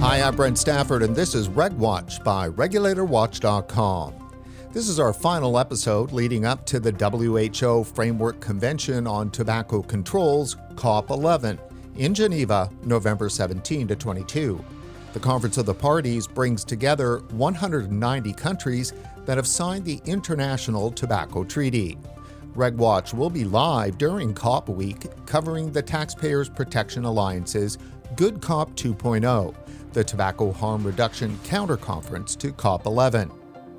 Hi, I'm Brent Stafford, and this is RegWatch by RegulatorWatch.com. This is our final episode leading up to the WHO Framework Convention on Tobacco Controls, COP11, in Geneva, November 17 to 22. The Conference of the Parties brings together 190 countries that have signed the International Tobacco Treaty. RegWatch will be live during COP Week, covering the Taxpayers Protection Alliance's Good Cop 2.0, the Tobacco Harm Reduction Counter-Conference to COP11.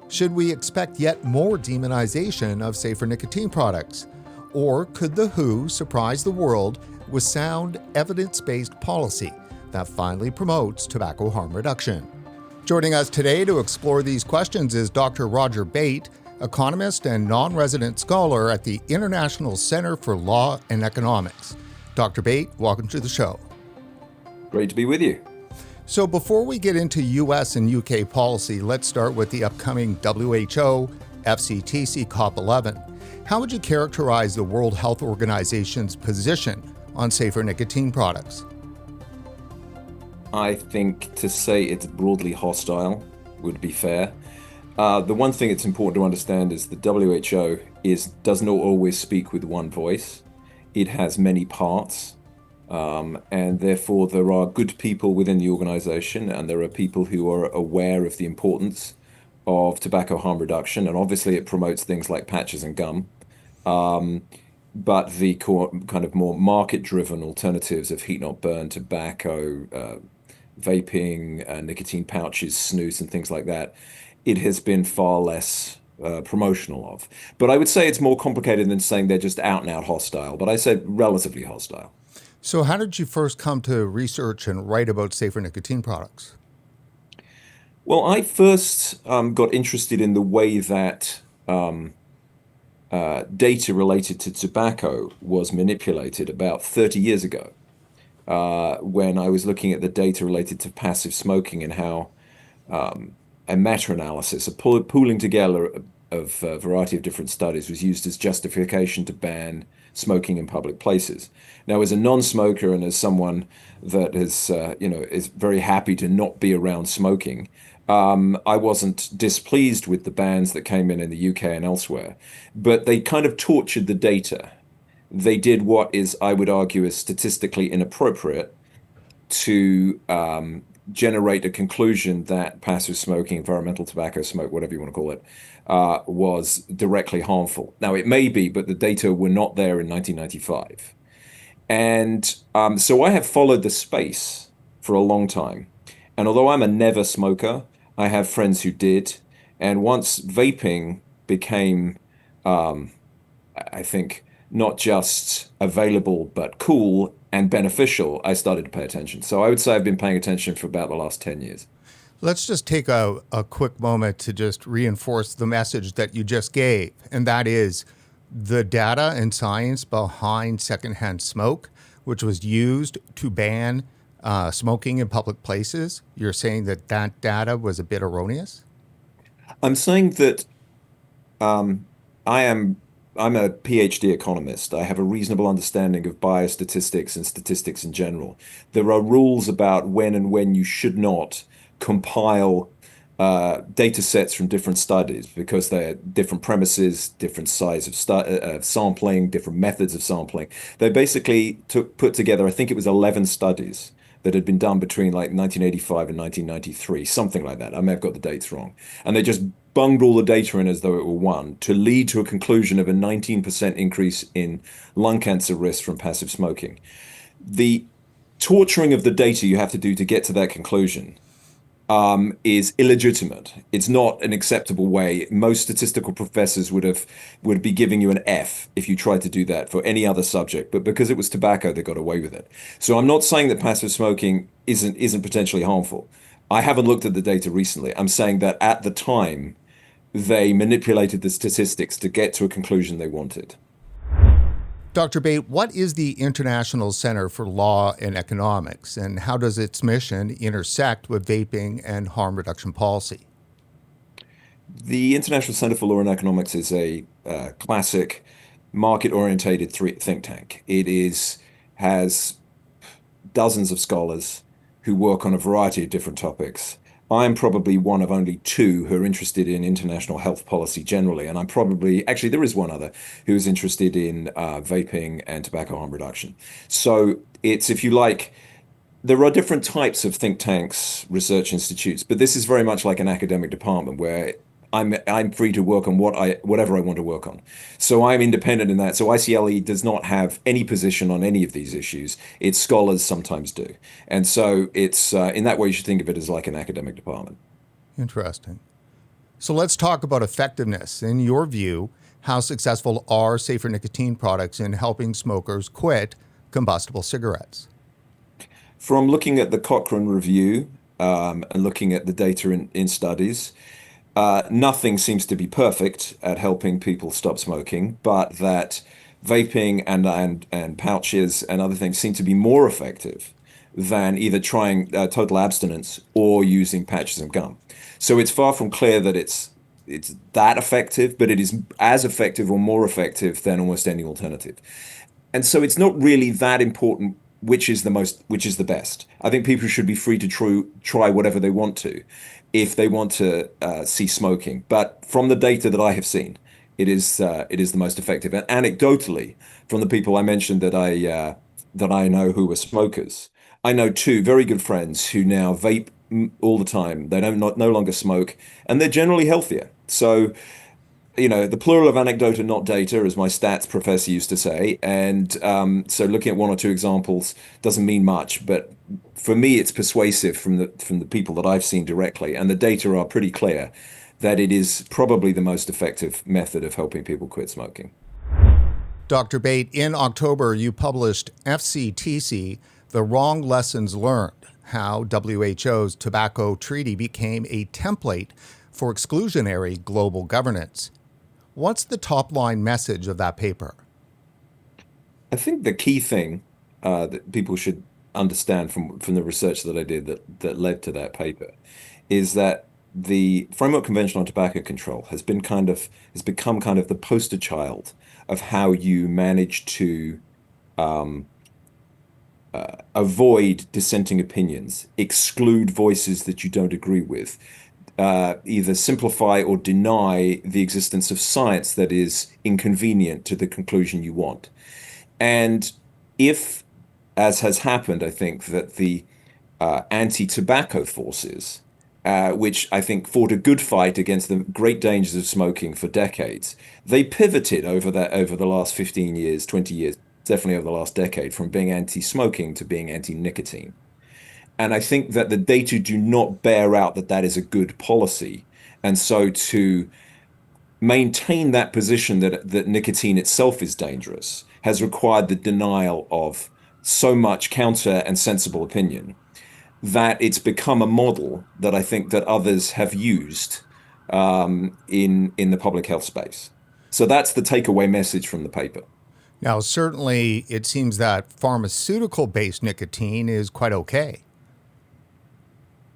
Should we expect yet more demonization of safer nicotine products? Or could the WHO surprise the world with sound, evidence-based policy that finally promotes tobacco harm reduction? Joining us today to explore these questions is Dr. Roger Bate, economist and non-resident scholar at the International Center for Law and Economics. Dr. Bate, welcome to the show. Great to be with you. So before we get into US and UK policy, let's start with the upcoming WHO FCTC COP11. How would you characterize the World Health Organization's position on safer nicotine products? I think to say it's broadly hostile would be fair. The one thing it's important to understand is the WHO does not always speak with one voice. It has many parts. And therefore, there are good people within the organization, and there are people who are aware of the importance of tobacco harm reduction. And obviously, it promotes things like patches and gum. But the kind of more market-driven alternatives of heat-not-burn tobacco, vaping, nicotine pouches, snus, and things like that, it has been far less promotional of. But I would say it's more complicated than saying they're just out-and-out hostile. But I said relatively hostile. So how did you first come to research and write about safer nicotine products? Well, I first got interested in the way that data related to tobacco was manipulated about 30 years ago, when I was looking at the data related to passive smoking and how a meta-analysis, a pooling together of a variety of different studies was used as justification to ban smoking in public places. Now, as a non-smoker and as someone that is very happy to not be around smoking, I wasn't displeased with the bans that came in the UK and elsewhere, but they kind of tortured the data. They did what is, I would argue, is statistically inappropriate to generate a conclusion that passive smoking, environmental tobacco smoke, whatever you want to call it, was directly harmful. Now, it may be, but the data were not there in 1995. And so I have followed the space for a long time. And although I'm a never smoker, I have friends who did. And once vaping became, I think, not just available, but cool and beneficial, I started to pay attention. So I would say I've been paying attention for about the last 10 years. Let's just take a quick moment to just reinforce the message that you just gave, and that is the data and science behind secondhand smoke, which was used to ban smoking in public places. You're saying that that data was a bit erroneous? I'm saying that I'm a PhD economist. I have a reasonable understanding of biostatistics and statistics in general. There are rules about when you should not compile data sets from different studies because they're different premises, different size of sampling, different methods of sampling. They basically put together, I think it was 11 studies that had been done between like 1985 and 1993, something like that. I may have got the dates wrong. And they just bunged all the data in as though it were one to lead to a conclusion of a 19% increase in lung cancer risk from passive smoking. The torturing of the data you have to do to get to that conclusion is illegitimate. It's not an acceptable way. Most statistical professors would be giving you an F if you tried to do that for any other subject. But because it was tobacco, they got away with it. So I'm not saying that passive smoking isn't potentially harmful. I haven't looked at the data recently. I'm saying that at the time, they manipulated the statistics to get to a conclusion they wanted. Dr. Bate, what is the International Center for Law and Economics, and how does its mission intersect with vaping and harm reduction policy? The International Center for Law and Economics is a classic market-orientated think tank. It has dozens of scholars who work on a variety of different topics. I'm probably one of only two who are interested in international health policy generally, and I'm probably, actually, there is one other who's interested in vaping and tobacco harm reduction. So it's, if you like, there are different types of think tanks, research institutes, but this is very much like an academic department where I'm free to work on whatever I want to work on. So I'm independent in that. So ICLE does not have any position on any of these issues. Its scholars sometimes do. And so it's in that way you should think of it as like an academic department. Interesting. So let's talk about effectiveness. In your view, how successful are safer nicotine products in helping smokers quit combustible cigarettes? From looking at the Cochrane review and looking at the data in studies, nothing seems to be perfect at helping people stop smoking, but that vaping and pouches and other things seem to be more effective than either trying total abstinence or using patches of gum. So it's far from clear that it's that effective, but it is as effective or more effective than almost any alternative. And so it's not really that important which is the best. I think people should be free to try whatever they want to if they want to cease smoking. But from the data that I have seen, it is the most effective. And anecdotally, from the people I mentioned that I know who were smokers, I know two very good friends who now vape all the time. They don't no longer smoke, and they're generally healthier. So the plural of anecdote and not data, as my stats professor used to say. And so looking at one or two examples doesn't mean much, but for me, it's persuasive from the people that I've seen directly, and the data are pretty clear that it is probably the most effective method of helping people quit smoking. Dr. Bate, in October, you published FCTC, The Wrong Lessons Learned, How WHO's Tobacco Treaty Became a Template for Exclusionary Global Governance. What's the top line message of that paper? I think the key thing that people should understand from the research that I did that led to that paper is that the Framework Convention on Tobacco Control has become kind of the poster child of how you manage to um, avoid dissenting opinions, exclude voices that you don't agree with, either simplify or deny the existence of science that is inconvenient to the conclusion you want. And if, as has happened, I think that the anti-tobacco forces, which I think fought a good fight against the great dangers of smoking for decades, they pivoted over the last 15 years, 20 years, definitely over the last decade, from being anti-smoking to being anti-nicotine. And I think that the data do not bear out that that is a good policy. And so to maintain that position that nicotine itself is dangerous has required the denial of so much counter and sensible opinion that it's become a model that I think that others have used in the public health space. So that's the takeaway message from the paper. Now, certainly, it seems that pharmaceutical based nicotine is quite okay.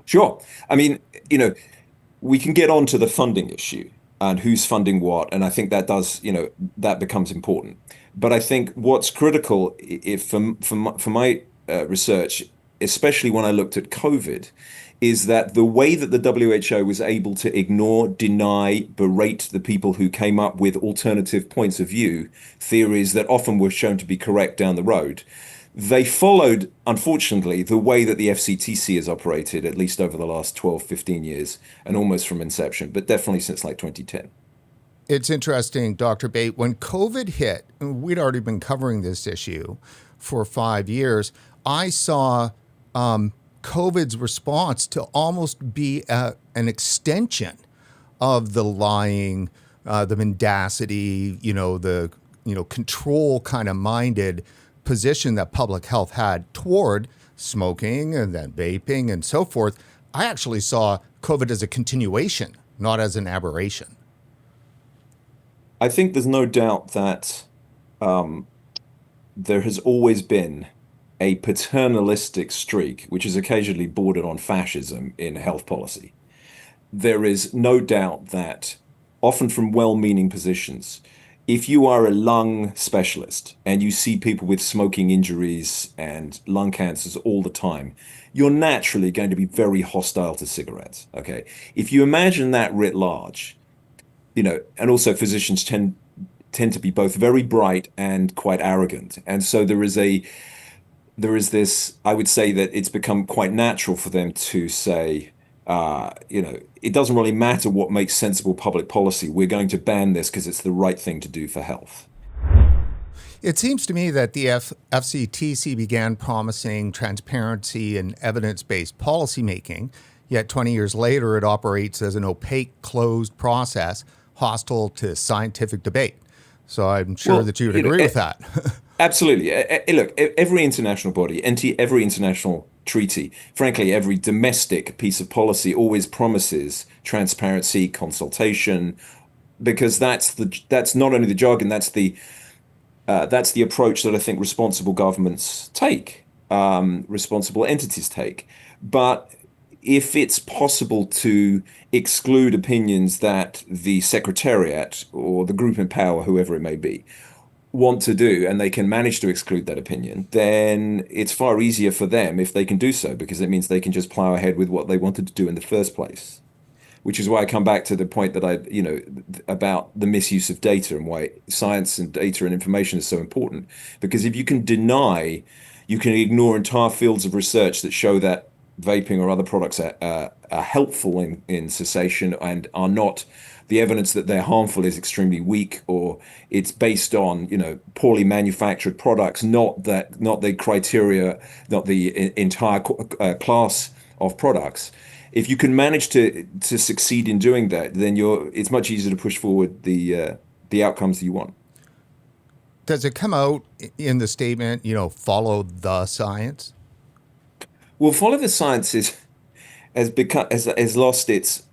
Sure. I mean, we can get on to the funding issue and who's funding what, and I think that does, that becomes important. But I think what's critical, if for my research, especially when I looked at COVID, is that the way that the WHO was able to ignore, deny, berate the people who came up with alternative points of view, theories that often were shown to be correct down the road, they followed, unfortunately, the way that the FCTC has operated, at least over the last 12, 15 years, and almost from inception, but definitely since like 2010. It's interesting, Dr. Bate, when COVID hit, and we'd already been covering this issue for 5 years, I saw COVID's response to almost be an extension of the lying, the mendacity, the control kind of minded position that public health had toward smoking and then vaping and so forth. I actually saw COVID as a continuation, not as an aberration. I think there's no doubt that there has always been a paternalistic streak, which is occasionally bordered on fascism in health policy. There is no doubt that, often from well-meaning positions, if you are a lung specialist and you see people with smoking injuries and lung cancers all the time, you're naturally going to be very hostile to cigarettes. Okay. If you imagine that writ large, and also physicians tend to be both very bright and quite arrogant. And so there is this, I would say that it's become quite natural for them to say, it doesn't really matter what makes sensible public policy. We're going to ban this because it's the right thing to do for health. It seems to me that the FCTC began promising transparency and evidence based policymaking, yet 20 years later, it operates as an opaque, closed process hostile to scientific debate. So I'm sure Well, that you would agree with that. absolutely. Look, every international body, every international treaty, frankly, every domestic piece of policy always promises transparency, consultation, because that's not only the jargon, that's the approach that I think responsible governments take, responsible entities take. But if it's possible to exclude opinions that the secretariat or the group in power, whoever it may be, want to do, and they can manage to exclude that opinion, then it's far easier for them if they can do so, because it means they can just plow ahead with what they wanted to do in the first place. Which is why I come back to the point that about the misuse of data and why science and data and information is so important. Because if you can deny, you can ignore entire fields of research that show that vaping or other products are helpful in cessation and are not, the evidence that they're harmful is extremely weak, or it's based on, poorly manufactured products, not the criteria, not the entire class of products. If you can manage to succeed in doing that, then it's much easier to push forward the outcomes that you want. Does it come out in the statement, follow the science? Well, follow the science has lost its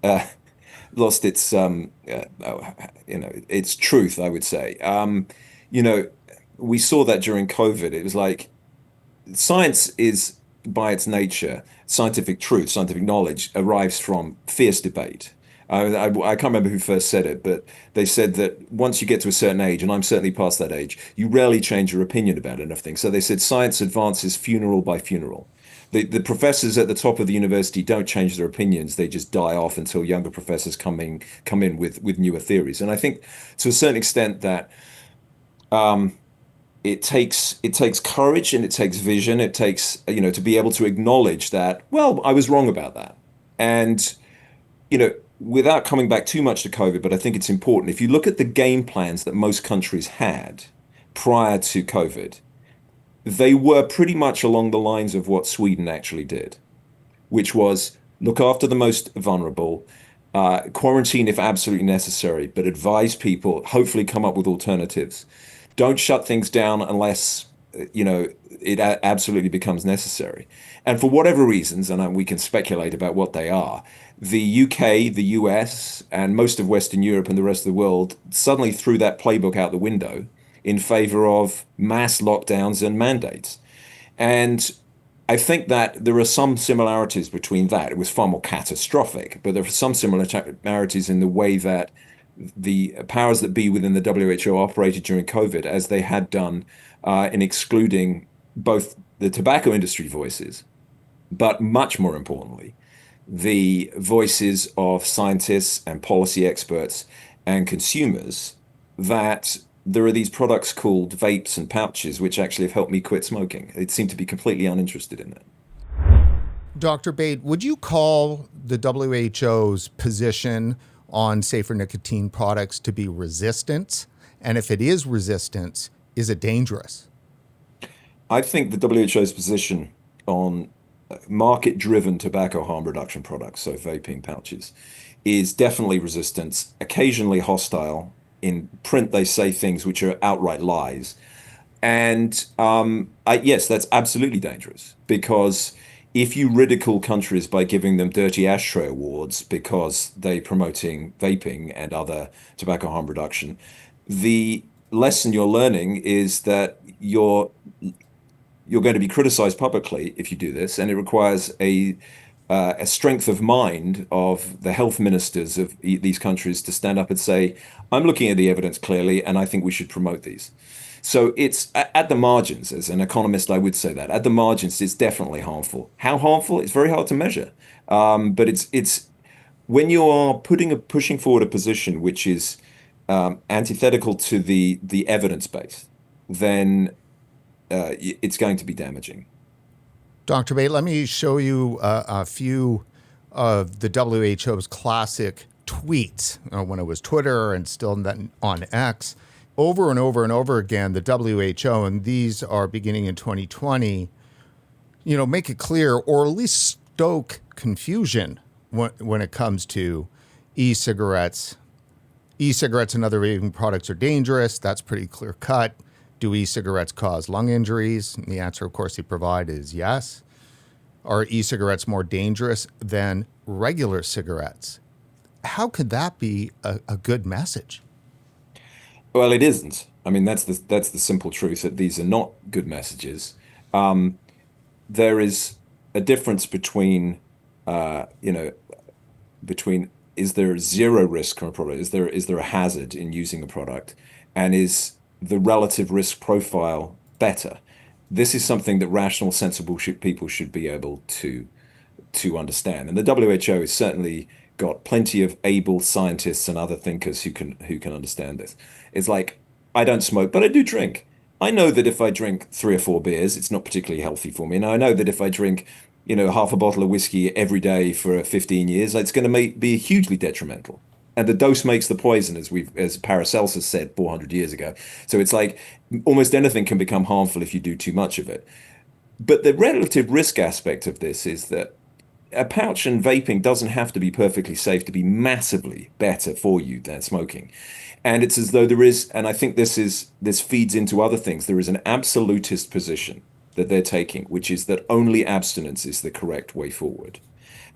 truth, I would say. You know, we saw that during COVID. It was like science is by its nature, scientific truth, scientific knowledge arrives from fierce debate. I can't remember who first said it, but they said that once you get to a certain age, and I'm certainly past that age, you rarely change your opinion about enough things. So they said science advances funeral by funeral. The professors at the top of the university don't change their opinions; they just die off until younger professors come in with newer theories. And I think to a certain extent that it takes courage and it takes vision. It takes, to be able to acknowledge that, well, I was wrong about that. And, without coming back too much to COVID, but I think it's important. If you look at the game plans that most countries had prior to COVID, they were pretty much along the lines of what Sweden actually did, which was look after the most vulnerable, quarantine if absolutely necessary, but advise people, hopefully come up with alternatives. Don't shut things down unless, it absolutely becomes necessary. And for whatever reasons, and we can speculate about what they are, the UK, the US, and most of Western Europe and the rest of the world suddenly threw that playbook out the window in favor of mass lockdowns and mandates. And I think that there are some similarities between that. It was far more catastrophic, but there are some similarities in the way that the powers that be within the WHO operated during COVID, as they had done in excluding both the tobacco industry voices, but much more importantly, the voices of scientists and policy experts and consumers, that there are these products called vapes and pouches, which actually have helped me quit smoking. It seemed to be completely uninterested in that. Dr. Bate, would you call the WHO's position on safer nicotine products to be resistance? And if it is resistance, is it dangerous? I think the WHO's position on market-driven tobacco harm reduction products, so vaping pouches, is definitely resistance, occasionally hostile. In print, they say things which are outright lies. And yes, that's absolutely dangerous because if you ridicule countries by giving them dirty ashtray awards because they're promoting vaping and other tobacco harm reduction, the lesson you're learning is that you're going to be criticized publicly if you do this, and it requires a a strength of mind of the health ministers of these countries to stand up and say, I'm looking at the evidence clearly, and I think we should promote these. So it's at the margins, as an economist, I would say that at the margins, it's definitely harmful. How harmful? It's very hard to measure. But it's when you are pushing forward a position which is antithetical to the evidence base, then it's going to be damaging. Dr. Bate, let me show you a few of the WHO's classic tweets when it was Twitter and still on X. Over and over and over again, the WHO, and these are beginning in 2020, make it clear or at least stoke confusion when it comes to e-cigarettes. E-cigarettes and other vaping products are dangerous. That's pretty clear cut. Do e-cigarettes cause lung injuries? And the answer, of course, they provide is yes. Are e-cigarettes more dangerous than regular cigarettes? How could that be a good message? Well, it isn't. I mean, that's the simple truth that these are not good messages. There is a difference between, between is there zero risk from a product? Is there a hazard in using a product? And is the relative risk profile better? This is something that rational, sensible people should be able to understand. And the WHO has certainly got plenty of able scientists and other thinkers who can understand this. It's like, I don't smoke, but I do drink. I know that if I drink 3 or 4 beers, it's not particularly healthy for me. And I know that if I drink, half a bottle of whiskey every day for 15 years, it's going to be hugely detrimental. And the dose makes the poison, as Paracelsus said 400 years ago. So it's like almost anything can become harmful if you do too much of it. But the relative risk aspect of this is that a pouch and vaping doesn't have to be perfectly safe to be massively better for you than smoking. And it's as though there is, and I think this feeds into other things. There is an absolutist position that they're taking, which is that only abstinence is the correct way forward.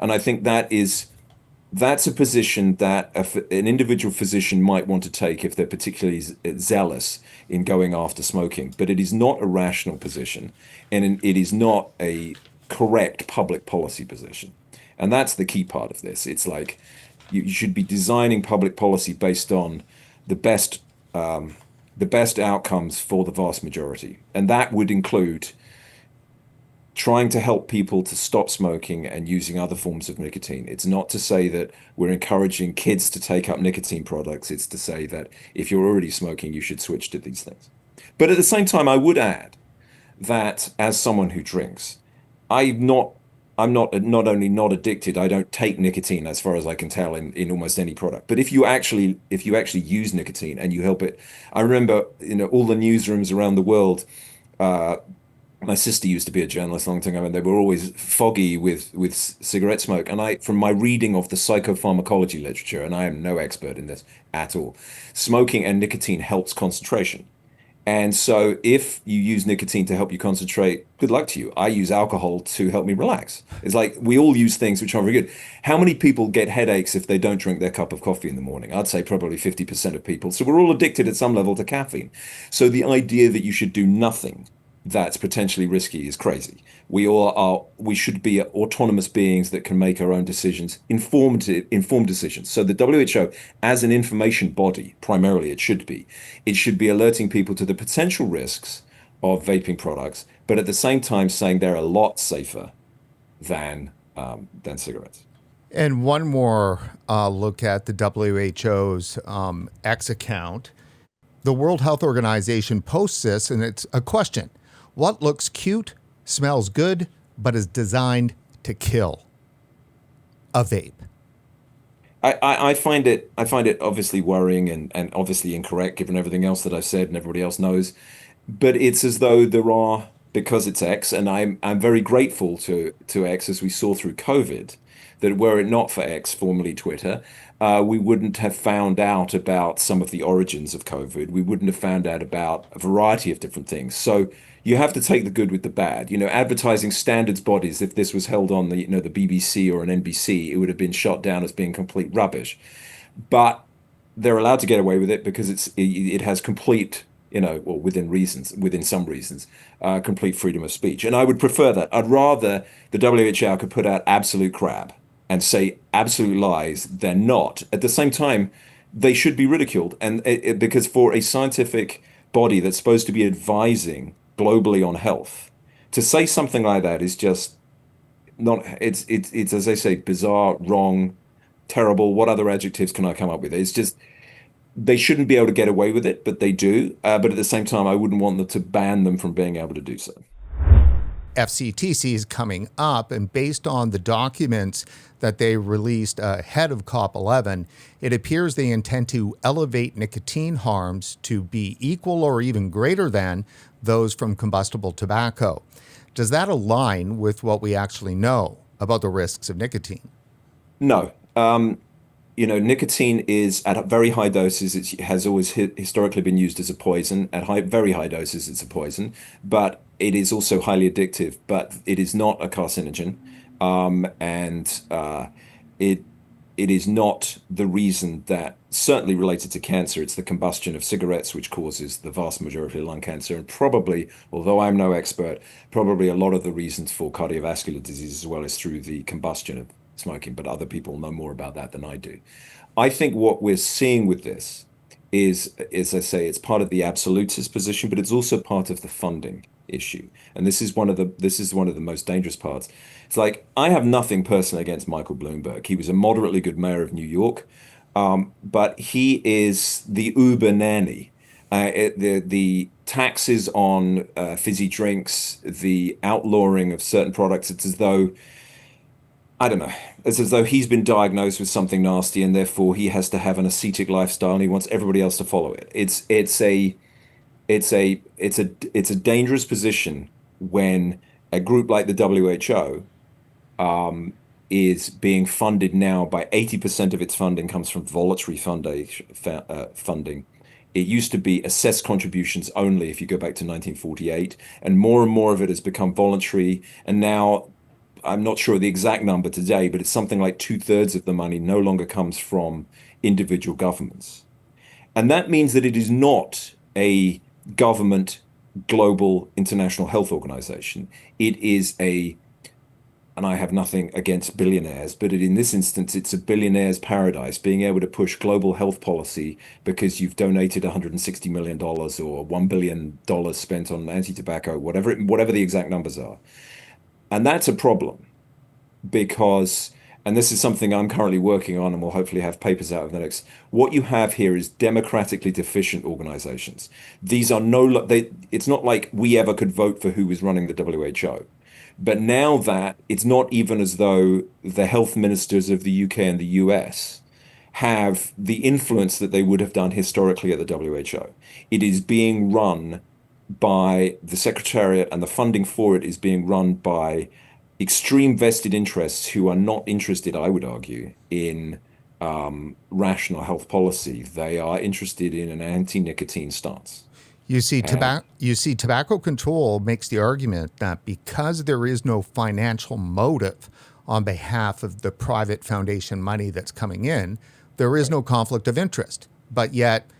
And I think that's a position that an individual physician might want to take if they're particularly zealous in going after smoking. But it is not a rational position, and it is not a correct public policy position. And that's the key part of this. It's like you should be designing public policy based on the best outcomes for the vast majority, and that would include trying to help people to stop smoking and using other forms of nicotine. It's not to say that we're encouraging kids to take up nicotine products. It's to say that if you're already smoking, you should switch to these things. But at the same time, I would add that as someone who drinks, I'm not only not addicted, I don't take nicotine as far as I can tell in almost any product. But if you actually use nicotine and you help it, I remember all the newsrooms around the world. My sister used to be a journalist a long time ago, and they were always foggy with cigarette smoke. And from my reading of the psychopharmacology literature, and I am no expert in this at all, smoking and nicotine helps concentration. And so if you use nicotine to help you concentrate, good luck to you. I use alcohol to help me relax. It's like we all use things which aren't very good. How many people get headaches if they don't drink their cup of coffee in the morning? I'd say probably 50% of people. So we're all addicted at some level to caffeine. So the idea that you should do nothing that's potentially risky is crazy. We should be autonomous beings that can make our own decisions, informed decisions. So the WHO, as an information body, primarily it should be alerting people to the potential risks of vaping products, but at the same time saying they're a lot safer than cigarettes. And one more look at the WHO's X account. The World Health Organization posts this, and it's a question. What looks cute, smells good, but is designed to kill? A vape. I find it obviously worrying and obviously incorrect given everything else that I've said and everybody else knows. But it's as though there are, because it's X, and I'm very grateful to X, as we saw through COVID, that were it not for X, formerly Twitter, we wouldn't have found out about some of the origins of COVID. We wouldn't have found out about a variety of different things. So you have to take the good with the bad. Advertising standards bodies, if this was held on the BBC or an NBC, it would have been shot down as being complete rubbish. But they're allowed to get away with it because it has complete or within some reasons, complete freedom of speech. And I would prefer that. I'd rather the WHO could put out absolute crap and say absolute lies than not. At the same time, they should be ridiculed. And because for a scientific body that's supposed to be advising globally on health, to say something like that is just not, it's as they say, bizarre, wrong, terrible. What other adjectives can I come up with? It's just, they shouldn't be able to get away with it, but they do. But at the same time, I wouldn't want them to ban them from being able to do so. FCTC is coming up, and based on the documents that they released ahead of COP11, it appears they intend to elevate nicotine harms to be equal or even greater than those from combustible tobacco. Does that align with what we actually know about the risks of nicotine? No. Nicotine is at very high doses. It has always historically been used as a poison. At very high doses, it's a poison, but it is also highly addictive. But it is not a carcinogen, and it is not the reason that certainly related to cancer. It's the combustion of cigarettes which causes the vast majority of lung cancer, and probably, although I'm no expert, probably a lot of the reasons for cardiovascular disease as well is through the combustion of smoking, but other people know more about that than I do. I think what we're seeing with this is, as I say, it's part of the absolutist position, but it's also part of the funding issue. And this is one of the most dangerous parts. It's like I have nothing personally against Michael Bloomberg. He was a moderately good mayor of New York, but he is the Uber nanny. The taxes on fizzy drinks, the outlawing of certain products. It's as though I don't know. It's as though he's been diagnosed with something nasty and therefore he has to have an ascetic lifestyle and he wants everybody else to follow it. It's a dangerous position when a group like the WHO is being funded now by 80% of its funding comes from voluntary funding. It used to be assessed contributions only if you go back to 1948, and more of it has become voluntary. And now I'm not sure the exact number today, but it's something like 2/3 of the money no longer comes from individual governments. And that means that it is not a government global international health organization. It is and I have nothing against billionaires, but in this instance, it's a billionaire's paradise, being able to push global health policy because you've donated $160 million or $1 billion spent on anti-tobacco, whatever the exact numbers are. And that's a problem because, and this is something I'm currently working on and we'll hopefully have papers out of the next, what you have here is democratically deficient organizations. These are it's not like we ever could vote for who was running the WHO. But now that it's not even as though the health ministers of the UK and the US have the influence that they would have done historically at the WHO. It is being run by the Secretariat, and the funding for it is being run by extreme vested interests who are not interested, I would argue, in rational health policy. They are interested in an anti-nicotine stance. You see, tobacco control makes the argument that because there is no financial motive on behalf of the private foundation money that's coming in, there is no conflict of interest. But yet,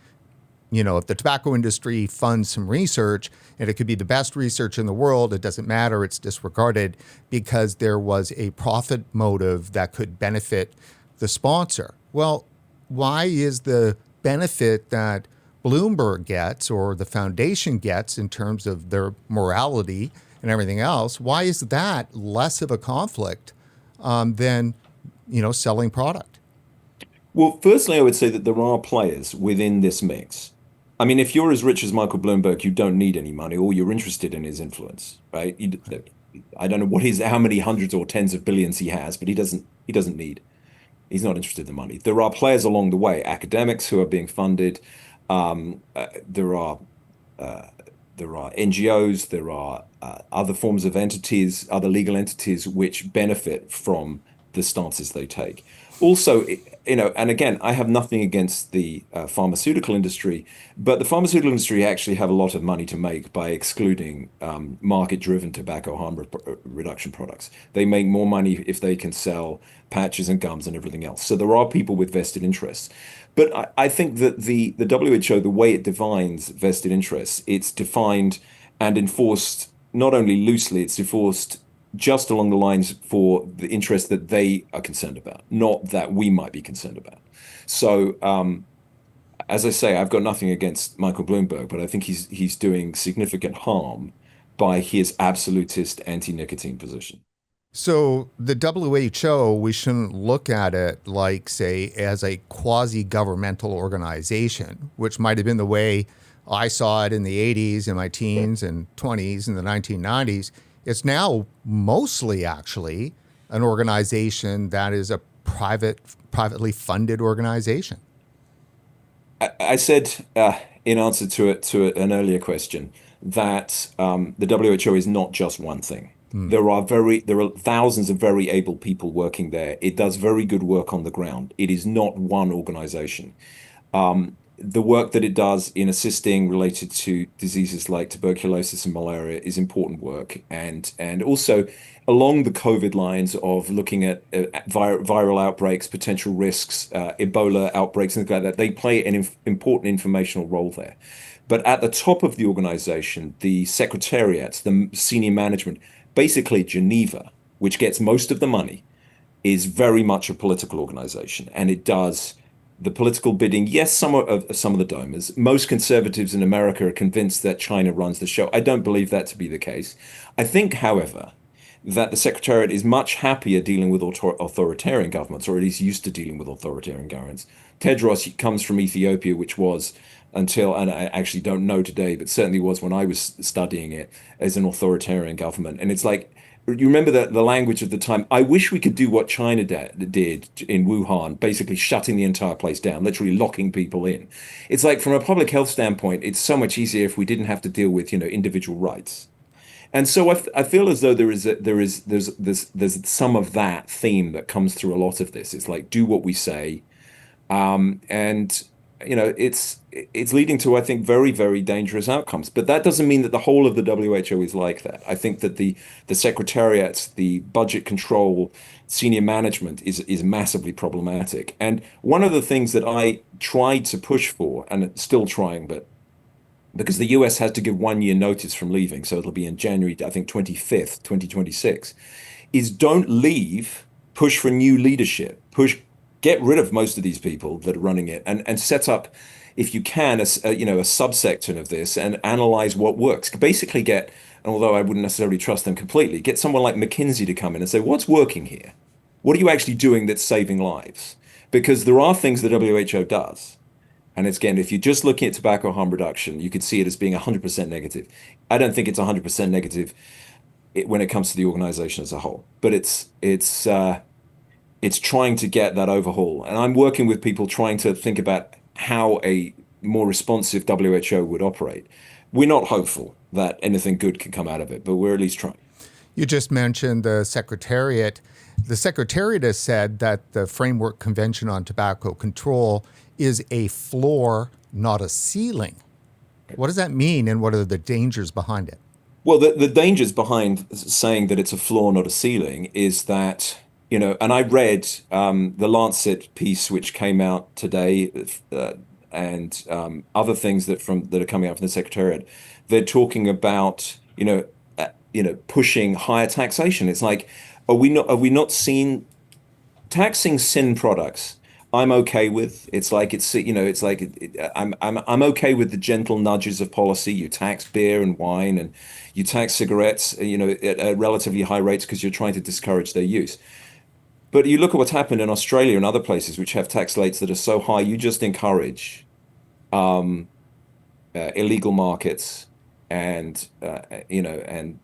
if the tobacco industry funds some research, and it could be the best research in the world, it doesn't matter, it's disregarded because there was a profit motive that could benefit the sponsor. Well, why is the benefit that Bloomberg gets or the foundation gets in terms of their morality and everything else, why is that less of a conflict than, selling product? Well, firstly, I would say that there are players within this mix. I mean, if you're as rich as Michael Bloomberg, you don't need any money. All you're interested in his influence, right? I don't know how many hundreds or tens of billions he has, but he doesn't need. He's not interested in money. There are players along the way, academics who are being funded. There are NGOs, there are other forms of entities, other legal entities which benefit from the stances they take. Also, and again, I have nothing against the pharmaceutical industry, but the pharmaceutical industry actually have a lot of money to make by excluding market-driven tobacco harm reduction products. They make more money if they can sell patches and gums and everything else. So there are people with vested interests. But I think that the WHO, the way it defines vested interests, it's defined and enforced not only loosely, it's enforced just along the lines for the interest that they are concerned about, not that we might be concerned about. So, as I say, I've got nothing against Michael Bloomberg, but I think he's doing significant harm by his absolutist anti-nicotine position. So the WHO, we shouldn't look at it like, say, as a quasi-governmental organization, which might have been the way I saw it in the 80s, in my teens and 20s, in the 1990s. It's now mostly actually an organization that is a privately funded organization. I said in answer to an earlier question that the WHO is not just one thing. There are thousands of very able people working there. It does very good work on the ground. It is not one organization. The work that it does in assisting related to diseases like tuberculosis and malaria is important work, and also along the COVID lines of looking at viral outbreaks, potential risks, Ebola outbreaks, things like that. They play an important informational role there. But at the top of the organization, the secretariat, the senior management, basically Geneva, which gets most of the money, is very much a political organization, and it does the political bidding. Yes, some of the donors. Most conservatives in America are convinced that China runs the show. I don't believe that to be the case. I think, however, that the Secretariat is much happier dealing with authoritarian governments, or at least used to dealing with authoritarian governments. Tedros comes from Ethiopia, which was until, and I actually don't know today, but certainly was when I was studying it, as an authoritarian government. And it's like, you remember the language of the time. I wish we could do what China did in Wuhan, basically shutting the entire place down, literally locking people in. It's like, from a public health standpoint, it's so much easier if we didn't have to deal with, individual rights. And so I feel as though there's some of that theme that comes through a lot of this. It's like, do what we say, and it's leading to, I think, very, very dangerous outcomes. But that doesn't mean that the whole of the WHO is like that. I think that the secretariat, the budget control, senior management is massively problematic. And one of the things that I tried to push for, and still trying, but because the US has to give 1 year notice from leaving, so it'll be in January, I think 25th, 2026, is don't leave, push for new leadership, get rid of most of these people that are running it, and set up, if you can, a subsection of this and analyze what works. Basically and although I wouldn't necessarily trust them completely, get someone like McKinsey to come in and say, what's working here? What are you actually doing that's saving lives? Because there are things the WHO does. And it's, again, if you're just looking at tobacco harm reduction, you could see it as being 100% negative. I don't think it's 100% negative when it comes to the organization as a whole, but it's trying to get that overhaul. And I'm working with people trying to think about how a more responsive WHO would operate. We're not hopeful that anything good can come out of it, but we're at least trying. You just mentioned the Secretariat. The Secretariat has said that the Framework Convention on Tobacco Control is a floor, not a ceiling. What does that mean, and what are the dangers behind it? Well, the dangers behind saying that it's a floor, not a ceiling, is that, and I read the Lancet piece which came out today, and other things that are coming out from the Secretariat. They're talking about, pushing higher taxation. It's like, are we not seen taxing sin products? I'm okay with. It's like I'm okay with the gentle nudges of policy. You tax beer and wine, and you tax cigarettes, at relatively high rates because you're trying to discourage their use. But you look at what's happened in Australia and other places which have tax rates that are so high, you just encourage illegal markets, and and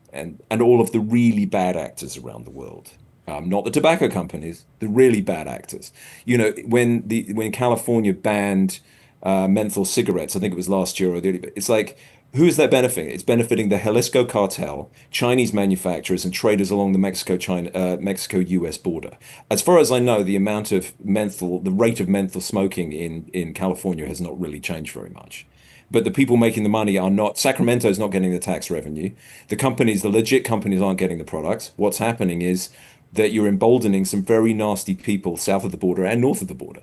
all of the really bad actors around the world. Not the tobacco companies, the really bad actors. When California banned menthol cigarettes, I think it was last year or it's like, who is that benefiting? It's benefiting the Jalisco cartel, Chinese manufacturers, and traders along the Mexico-US border. As far as I know, the rate of menthol smoking in California has not really changed very much. But the people making the money are not, Sacramento's not getting the tax revenue. The legit companies aren't getting the products. What's happening is that you're emboldening some very nasty people south of the border and north of the border.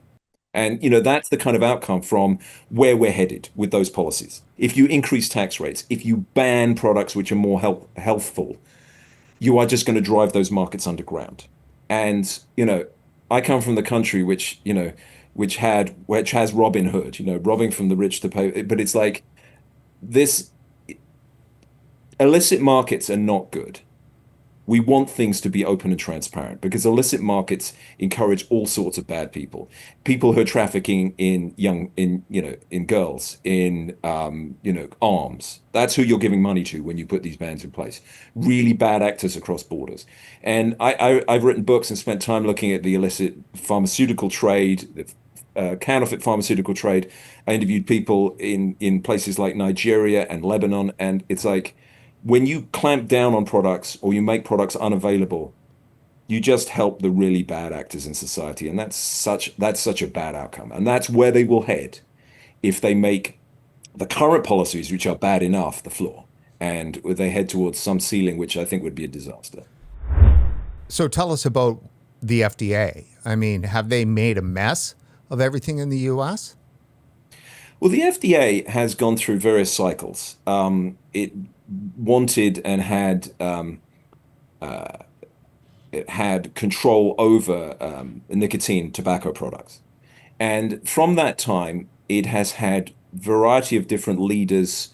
And that's the kind of outcome from where we're headed with those policies. If you increase tax rates, if you ban products which are more healthful, you are just going to drive those markets underground. And I come from the country which has Robin Hood, robbing from the rich to pay. But it's like this illicit markets are not good. We want things to be open and transparent because illicit markets encourage all sorts of bad people who are trafficking in girls, in arms. That's who you're giving money to when you put these bans in place. Really bad actors across borders. And I've written books and spent time looking at the illicit pharmaceutical trade, the counterfeit pharmaceutical trade. I interviewed people in places like Nigeria and Lebanon, and it's like, when you clamp down on products or you make products unavailable, you just help the really bad actors in society, and that's such a bad outcome. And that's where they will head if they make the current policies, which are bad enough, the floor, and they head towards some ceiling, which I think would be a disaster. So tell us about the FDA. I mean, have they made a mess of everything in the US? Well, the FDA has gone through various cycles. It wanted and it had control over nicotine tobacco products. And from that time, it has had variety of different leaders,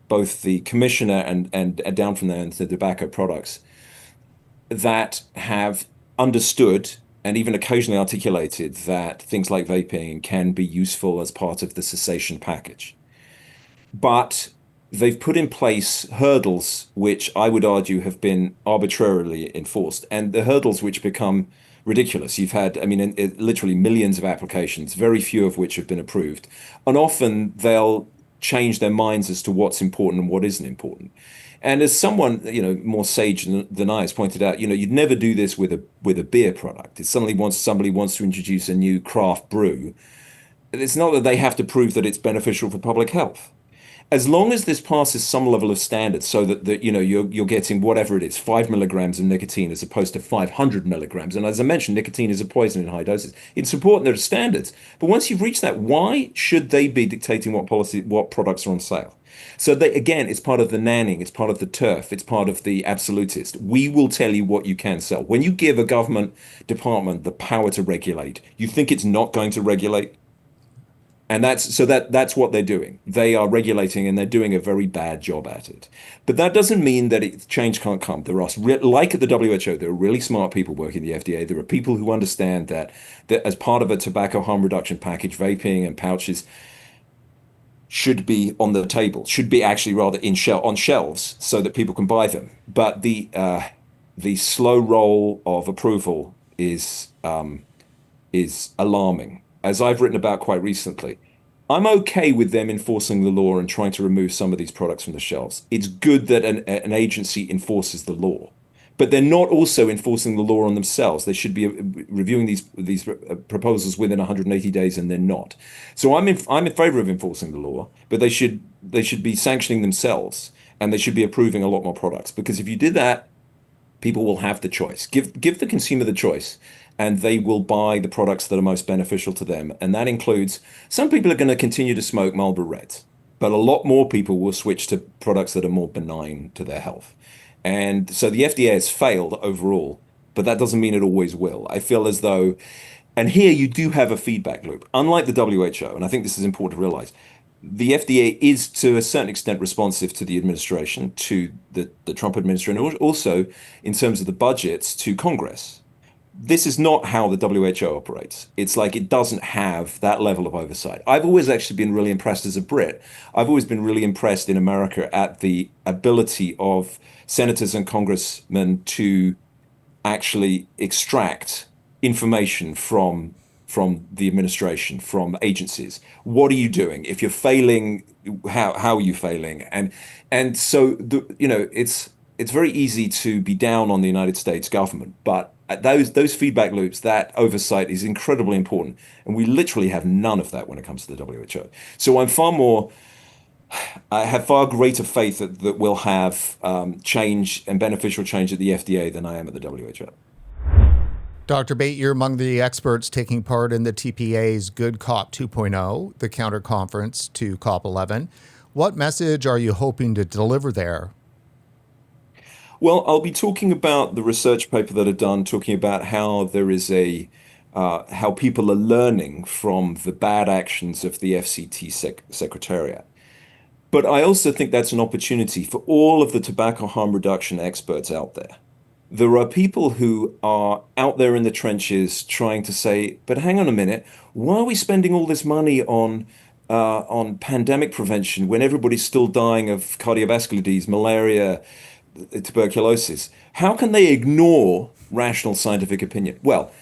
both the commissioner and down from there into tobacco products, that have understood and even occasionally articulated that things like vaping can be useful as part of the cessation package. But they've put in place hurdles which I would argue have been arbitrarily enforced, and the hurdles which become ridiculous. You've had, I mean, literally millions of applications, very few of which have been approved, and often they'll change their minds as to what's important and what isn't important. And as someone, more sage than I has pointed out, you'd never do this with a beer product. If somebody wants to introduce a new craft brew, it's not that they have to prove that it's beneficial for public health. As long as this passes some level of standard, so that you're getting whatever it is, 5 milligrams of nicotine as opposed to 500 milligrams. And as I mentioned, nicotine is a poison in high doses. It's important there are standards, but once you've reached that, why should they be dictating what products are on sale? So again, it's part of the nanning, it's part of the turf, it's part of the absolutist. We will tell you what you can sell. When you give a government department the power to regulate, you think it's not going to regulate? And that's what they're doing. They are regulating and they're doing a very bad job at it. But that doesn't mean that change can't come. There are, like at the WHO, there are really smart people working at the FDA. There are people who understand that as part of a tobacco harm reduction package, vaping and pouches should be on the table, should be actually rather on shelves so that people can buy them. But the slow roll of approval is alarming. As I've written about quite recently, I'm okay with them enforcing the law and trying to remove some of these products from the shelves. It's good that an agency enforces the law, but they're not also enforcing the law on themselves. They should be reviewing these proposals within 180 days, and they're not. So I'm in favor of enforcing the law, but they should be sanctioning themselves, and they should be approving a lot more products. Because if you did that, people will have the choice. Give the consumer the choice, and they will buy the products that are most beneficial to them. And that includes, some people are going to continue to smoke Marlboro Reds, but a lot more people will switch to products that are more benign to their health. And so the FDA has failed overall, but that doesn't mean it always will. I feel as though, and here you do have a feedback loop, unlike the WHO, and I think this is important to realize. The FDA is to a certain extent responsive to the administration, to the Trump administration, and also in terms of the budgets to Congress. This is not how the WHO operates. It's like it doesn't have that level of oversight. I've always actually been really impressed as a Brit. I've always been really impressed in America at the ability of senators and congressmen to actually extract information from the administration, from agencies. What are you doing? If you're failing, how are you failing? And so it's very easy to be down on the United States government, but those feedback loops, that oversight is incredibly important, and we literally have none of that when it comes to the WHO. So I have far greater faith that we'll have change and beneficial change at the FDA than I am at the WHO. Dr. Bate, you're among the experts taking part in the TPA's Good Cop 2.0, the counter conference to COP 11. What message are you hoping to deliver there? Well, I'll be talking about the research paper that I've done, talking about how there is how people are learning from the bad actions of the FCTC Secretariat. But I also think that's an opportunity for all of the tobacco harm reduction experts out there. There are people who are out there in the trenches trying to say, but hang on a minute, why are we spending all this money on pandemic prevention when everybody's still dying of cardiovascular disease, malaria, tuberculosis? How can they ignore rational scientific opinion? Well,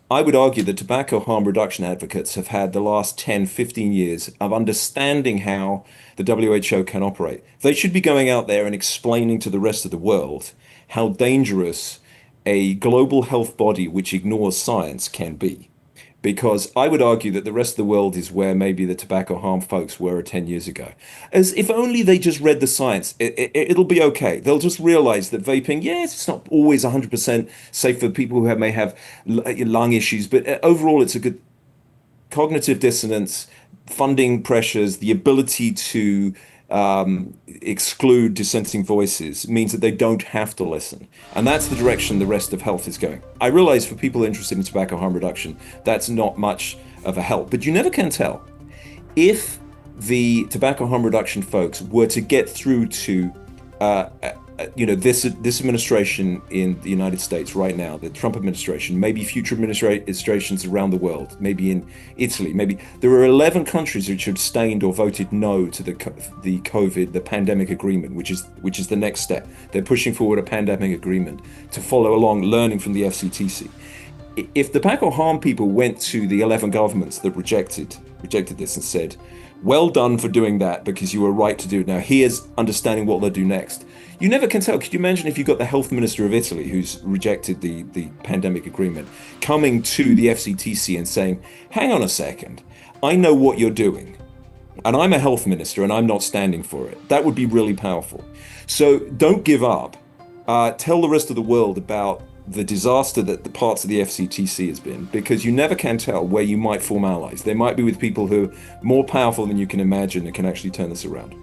I would argue that tobacco harm reduction advocates have had the last 10, 15 years of understanding how the WHO can operate. They should be going out there and explaining to the rest of the world how dangerous a global health body which ignores science can be. Because I would argue that the rest of the world is where maybe the tobacco harm folks were 10 years ago. As if only they just read the science, it'll be okay. They'll just realize that vaping, yes, it's not always 100% safe for people who may have lung issues, but overall it's a good cognitive dissonance, funding pressures, the ability to exclude dissenting voices means that they don't have to listen. And that's the direction the rest of health is going. I realize for people interested in tobacco harm reduction, that's not much of a help, but you never can tell. If the tobacco harm reduction folks were to get through to this administration in the United States right now, the Trump administration, maybe future administrations around the world, maybe in Italy, maybe there are 11 countries which abstained or voted no to the pandemic agreement, which is the next step. They're pushing forward a pandemic agreement to follow along, learning from the FCTC. If the tobacco harm people went to the 11 governments that rejected this and said, well done for doing that because you were right to do it. Now here's understanding what they'll do next. You never can tell. Could you imagine if you got the health minister of Italy, who's rejected the pandemic agreement, coming to the FCTC and saying, hang on a second, I know what you're doing, and I'm a health minister and I'm not standing for it. That would be really powerful. So don't give up. Tell the rest of the world about the disaster that the parts of the FCTC has been, because you never can tell where you might form allies. They might be with people who are more powerful than you can imagine and can actually turn this around.